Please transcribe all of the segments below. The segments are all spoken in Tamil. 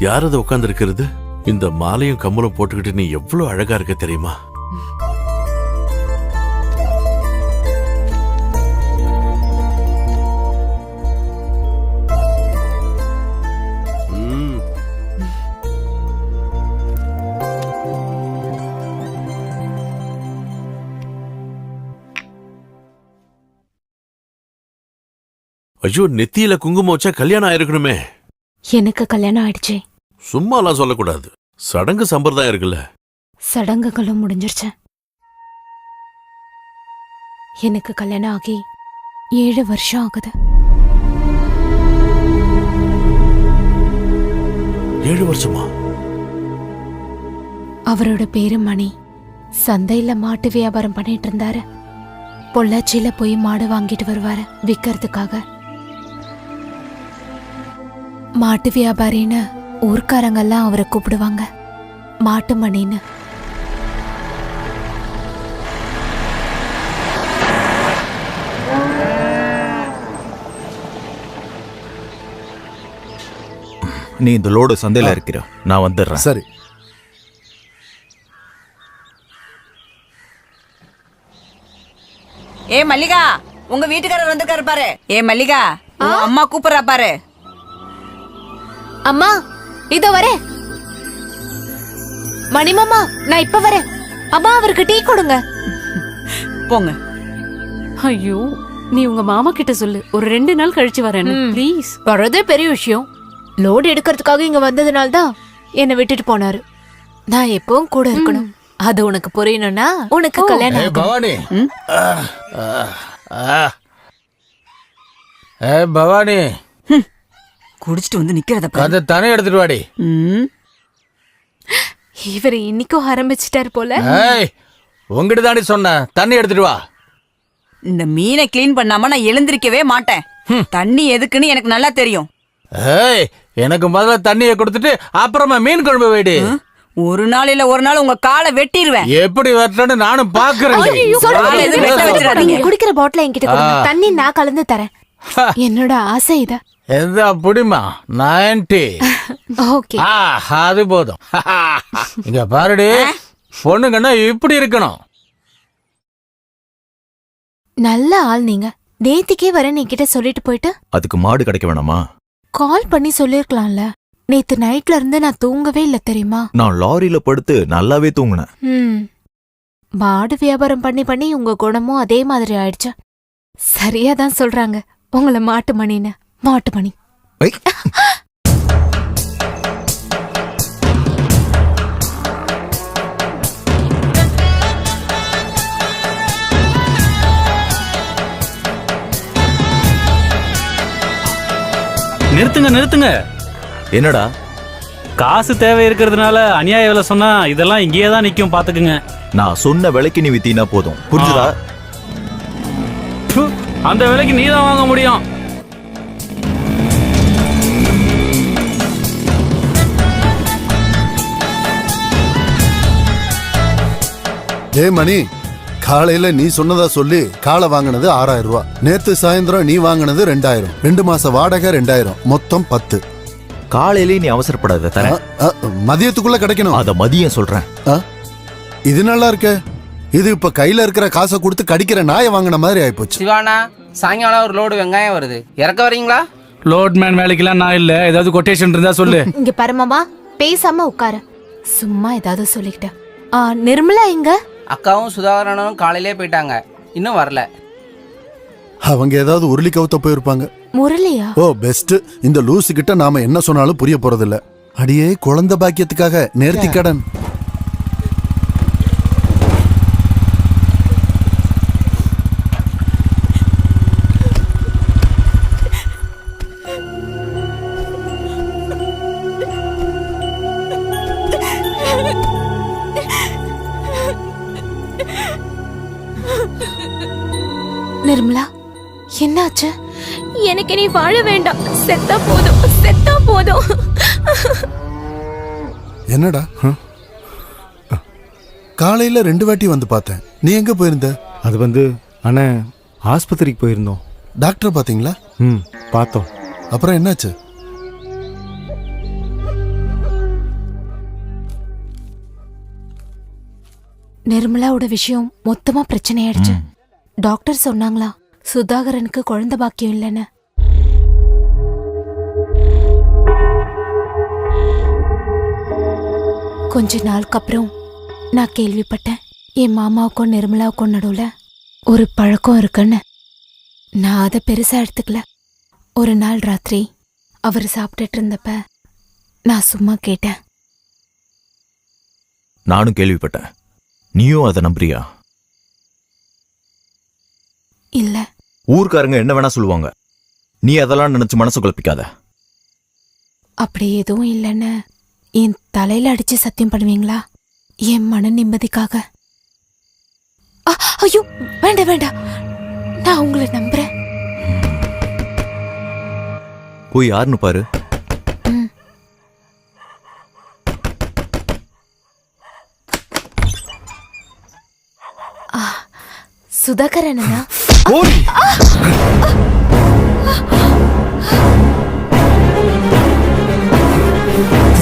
யார் அதை உட்கார்ந்து இருக்கிறது? இந்த மாலையும் கம்மலும் போட்டுக்கிட்டு நீ எவ்வளவு அழகா இருக்க தெரியுமா? ஐயோ, நெத்தியில குங்குமம் வச்சா கல்யாணம் ஆயிருக்கணுமே. எனக்கு கல்யாணம் ஆயிடுச்சு. சும்மாலாம் சொல்லக்கூடாது. சடங்கு சம்பிரதாயம் இருக்குல்ல. சடங்குகளும் முடிஞ்சிருச்சு. எனக்கு கல்யாணம் ஆகி 7 வருஷம் ஆகுது. 7 வருஷமா? அவரோட பேரு மணி. சந்தையில மாட்டு வியாபாரம் பண்ணிட்டு இருந்தாரு. பொள்ளாச்சியில போய் மாடு வாங்கிட்டு வருவாரு விக்கிறதுக்காக. மாட்டு வியாபாரின்னு ஊர்க்காரங்கெல்லாம் அவரை கூப்பிடுவாங்க, மாட்டு மணின்னு. நீ இந்த லோடு சந்தையில இருக்கிற, நான் வந்துடுறேன். சரி. ஏ மல்லிகா, உங்க வீட்டுக்காரர் வந்துருக்காரு பாரு. ஏ மல்லிகா, உன் அம்மா கூப்பிடுறா பாரு. அம்மா இதோ வரேன். மணிமாமா, நான் இப்ப வரேன். அம்மா, அவருக்கு டீ கொடுங்க. போங்க. ஐயோ, நீ உங்க மாமா கிட்ட சொல்லு, ஒரு 2 நாள் கழிச்சு வரேன்னு ப்ளீஸ். வரதே பெரிய விஷயம். லோடு எடுக்கிறதுக்காக இங்க வந்ததுனால தான் என்னை விட்டுட்டு போனாரு. நான் எப்பவும் கூட இருக்கணும். அது உனக்கு புரியணும்னா உனக்கு கல்யாணம் ஆகணும். பவானி, பவானி, குடிச்சிட்டு வந்து நிக்கிறத அதை தானே எடுத்துட்டு வாடி. இவர் இன்னைக்கும் ஆரம்பிச்சிட்டாரு போல. உங்ககிட்ட தாண்டி சொன்ன, தண்ணி எடுத்துட்டு வா. இந்த மீனை கிளீன் பண்ணாம நான் எழுந்திருக்கவே மாட்டேன். தண்ணி எதுக்குன்னு எனக்கு நல்லா தெரியும். எனக்கு முதல்ல தண்ணியை கொடுத்துட்டு அப்புறமா மீன் குழம்பு வைடி. ஒரு நாள் இல்ல ஒரு நாள் உங்க காலை வெட்டிடுவேன். எப்படி வெட்டன்னு நானும் பாக்குறேன். குடிக்கிற பாட்டில என்கிட்ட கொடுங்க, தண்ணி நான் கலந்து தரேன். என்னோட ஆசை இத. எந்த புடிமா 90. ஓகே, அது போதும். இங்க பாருடி, பொண்ணுங்கன்னா இப்படி இருக்கணும். நல்ல ஆள் நீங்க. நேத்திக்கே வரேன் என்கிட்ட சொல்லிட்டு போயிட்டு. அதுக்கு மாடு கிடைக்க வேணாமா? கால் பண்ணி சொல்லிருக்கலாம்ல. நேத்து நைட்ல இருந்து நான் தூங்கவே இல்ல தெரியுமா? நான் லாரியில படுத்து நல்லாவே தூங்குனேன். மாடு வியாபாரம் பண்ணி பண்ணி உங்க குணமும் அதே மாதிரி ஆயிடுச்சு. சரியாதான் சொல்றாங்க உங்களை மாட்டு மணின்னு. மாட்டு மணி. நிறுத்துங்க நிறுத்துங்க. என்னடா? காசு தேவை இருக்கிறதுனால அநியாய விலை சொன்னா இதெல்லாம் இங்கேயே தான் நிக்கும், பாத்துக்குங்க. நான் சொன்ன விலைக்கு நீ வித்தீனா போதும், புரிஞ்சுதா? அந்த விலைக்கு நீ தான் வாங்க முடியும். மணி, காலையில நீ சொன்னதா சொல்லி காலை வாங்கினது 6000 ரூபாய். நேத்து சாயந்தரம் நீ வாங்கினது 2000. 2 மாச வாடகை 2000, மொத்தம் 10. காலையிலே நீ அவசரப்படாத, தரேன். மதியத்துக்குள்ள கிடைக்கணும். அத மதியம் சொல்றேன். இது நல்லா இருக்க. இது இப்ப கையில இருக்கிற காசை கொடுத்து கடிக்கிற நாயை வாங்கின மாதிரி ஆயிப்போச்சு. சிவானா, சாயங்காலம் ஒரு லோடு வெங்காயம் வருது, இறக்க வரீங்களா? லோட் மேன் வேலைக்கெல்லாம் நான் இல்ல. ஏதாவது கொட்டேஷன் இருந்தா சொல்லு. இங்க பரமமா, பேசாம உட்காரு. சும்மா ஏதாவது சொல்லிக்கிட்ட. நிர்மலா எங்க? அக்காவும் சுதாகரனும் காலையிலே போயிட்டாங்க, இன்னும் வரல. அவங்க ஏதாவது உருளி கவுத்த போயிருப்பாங்க. முரளியா? ஓ பெஸ்ட். இந்த லூசு கிட்ட நாம என்ன சொன்னாலும் புரிய போறதில்ல. அடியே குழந்தை பாக்கியத்துக்காக நேர்த்தி கடன். நிர்மலா, என்னாச்சு? எனக்கு நீ வாழ வேண்டாம், செத்தா போதும், செத்தா போதும். என்னடா? காலையில 2 வாட்டி வந்து பார்த்தேன். நீ எங்க போயிருந்த? அது அண்ணே, ஆஸ்பத்திரிக்கு போயிருந்தோம். டாக்டர் பாத்தீங்களா? பார்த்தோம். அப்புறம் என்னாச்சு? நிர்மலாவோட விஷயம் மொத்தமா பிரச்சனையாயிடுச்சு. டாக்டர் சொன்னாங்களா சுதாகரனுக்கு குழந்தை பாக்கியம் இல்லைன்னு. கொஞ்ச நாளுக்கு அப்புறம் நான் கேள்விப்பட்டேன் என் மாமாவுக்கும் நிர்மலாவுக்கும் நடுவுல ஒரு பழக்கம் இருக்குன்னு. நான் அதை பெருசா எடுத்துக்கல. ஒரு நாள் ராத்திரி அவர் சாப்பிட்டுட்டு இருந்தப்ப நான் சும்மா கேட்டேன். நானும் கேள்விப்பட்டேன். நீயும் அதை நம்புறியா? இல்ல, ஊர்க்காரங்க என்ன வேணா சொல்லுவாங்க, நீ அதெல்லாம் நினைச்சு மனசு குழப்பிக்காத. அப்படி எதுவும் இல்லைன்னு என் தலையில அடிச்சு சத்தியம் பண்ணுவீங்களா? என் மன நிம்மதிக்காக. ஐயோ வேண்டாம் வேண்டாம், நான் உங்களை நம்புறேன். போய் யாருன்னு பாரு. சுதாகரனா?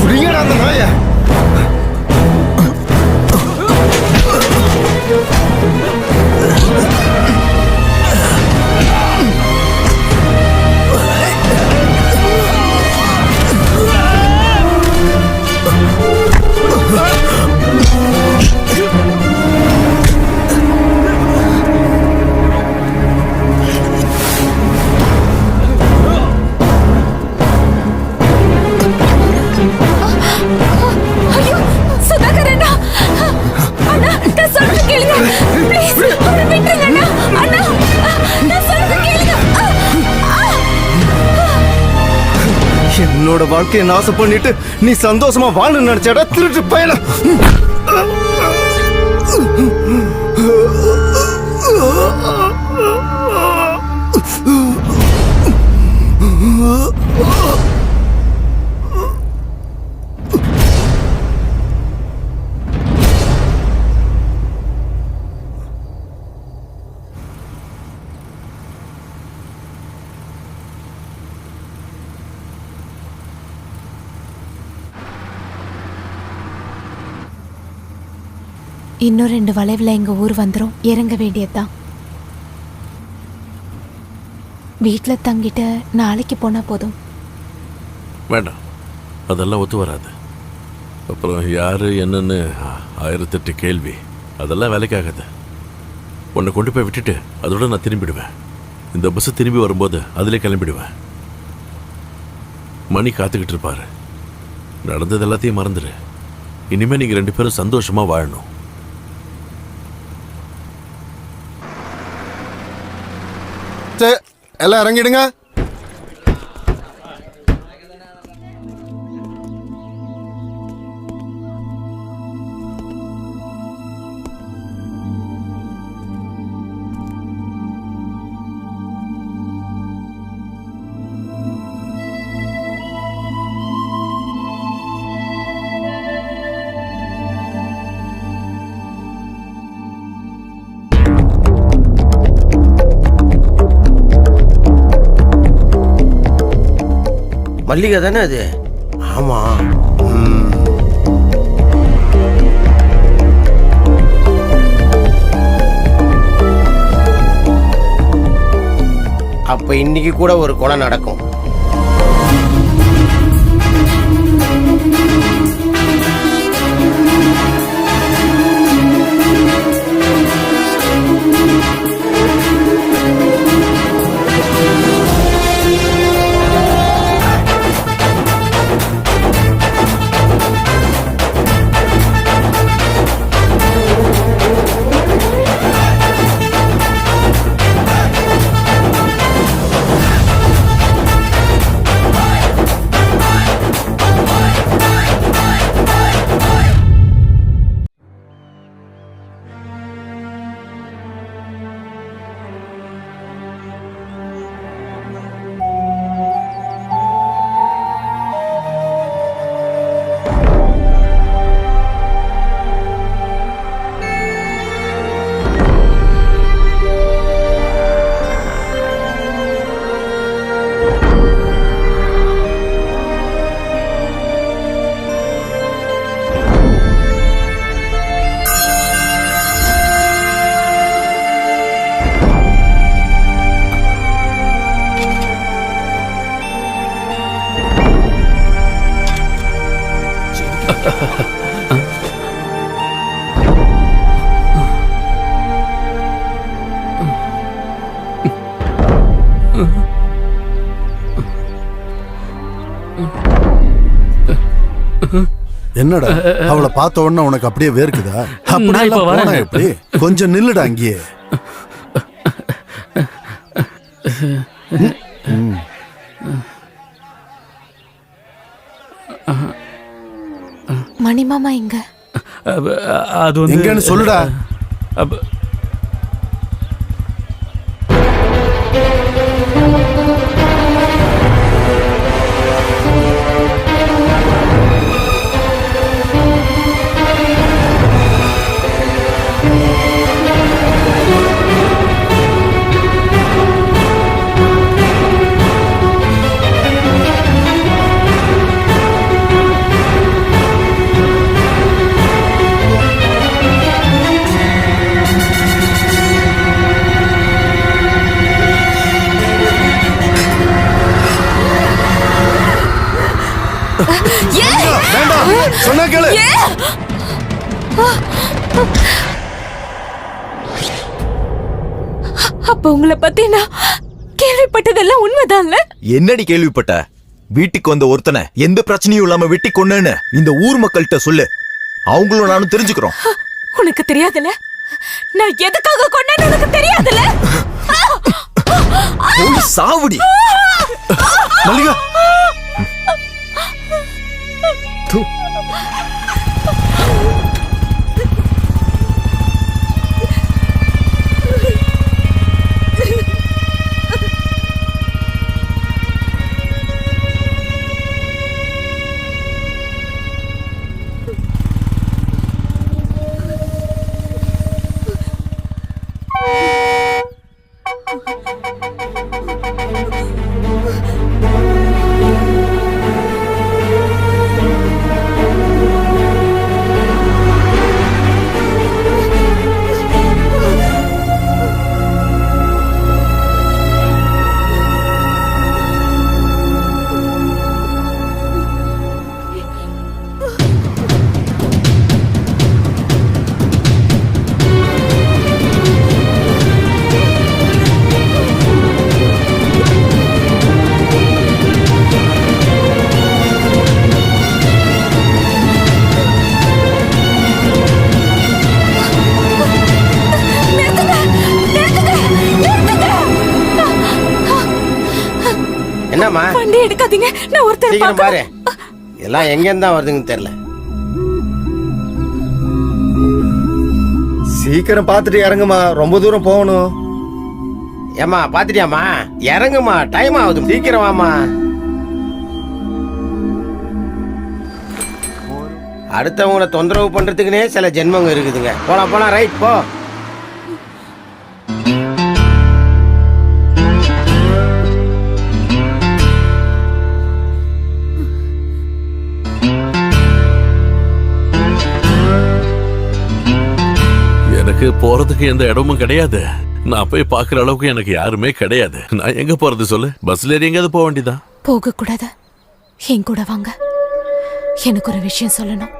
புரியடா அந்த நாய. என்னோட வாழ்க்கையை நாசம் பண்ணிட்டு நீ சந்தோஷமா வாழ நினைச்சாடா திருட்டு பயல. இன்னும் 2 வளைவுல எங்க ஊர் வந்துரும். இறங்க வேண்டியதுதான். வீட்டுல தங்கிட்டு நாளைக்கு போனா போதும். வேண்டாம், அதெல்லாம் ஒத்து வராது. அப்புறம் யாரு என்னன்னு 1008 கேள்வி. அதெல்லாம் வேலைக்காகாது. உன்னை கொண்டு போய் விட்டுட்டு அதோட நான் திரும்பிடுவேன். இந்த பஸ் திரும்பி வரும்போது அதிலே கிளம்பிடுவேன். மணி காத்துக்கிட்டு இருப்பாரு. நடந்தது எல்லாத்தையும் மறந்துடு. இனிமே நீங்க 2 பேரும் சந்தோஷமா வாழணும். எல்லாம் இறங்கிடுங்க. மல்லிகை தானே அது? ஆமா. அப்ப இன்னைக்கு கூட ஒரு கொலை நடக்கும். என்னடா அவளை பார்த்த உடனே உனக்கு அப்படியே வேர்க்குதா? நான் அப்படியே இப்ப போனா வரேன். எப்படி? கொஞ்சம் நில்லுடா அங்கேயே. மணி மாமா எங்க? அது வந்து எங்கன்னு சொல்லுடா. அப்ப- வேண்டாம், சொன்னா கேளு. அப்ப உங்களை பத்தி நான் கேள்விப்பட்டதெல்லாம் உண்மைதான்ல? என்னடி கேள்விப்பட்ட? வீட்டுக்கு வந்த ஒருத்தனை எந்த பிரச்சனையும் இல்லாம வெட்டி கொன்னேன்னு இந்த ஊர் மக்கள்கிட்ட சொல்லு. அவங்களும் நானும் தெரிஞ்சுக்கிறோம். உனக்கு தெரியாதுல? நான் எதுக்காக கொன்னேன்னு உனக்கு தெரியாதுல? போய் சாவுடி. மல்லிகா, என்னம்மா வண்டி எடுக்காதீங்க, நான் ஒருத்தர் சீக்கிரம் பாரு. பார்க்க. எல்லாம் எங்கேருந்து தான் வருதுன்னு தெரியல. சீக்கிரம் பார்த்துட்டு இறங்குமா, ரொம்ப தூரம் போகணும். ஏம்மா பாத்துட்டியாம்மா? இறங்குமா, டைம் ஆகுது, சீக்கிரம் வாமா. அடுத்தவங்கள தொந்தரவு பண்றதுக்குன்னே சில ஜென்மங்க இருக்குதுங்க. போலாம் போலாம், ரைட் போ. எனக்கு போறதுக்கு எந்த இடமும் கிடையாது. நான் போய் பாக்குற அளவுக்கு எனக்கு யாருமே கிடையாது. நான் எங்க போறது சொல்லு? பஸ்ல ஏறி எங்கேயாவது போக வேண்டியதான். போக கூடாது, என் கூட வாங்க. எனக்கு ஒரு விஷயம் சொல்லணும்.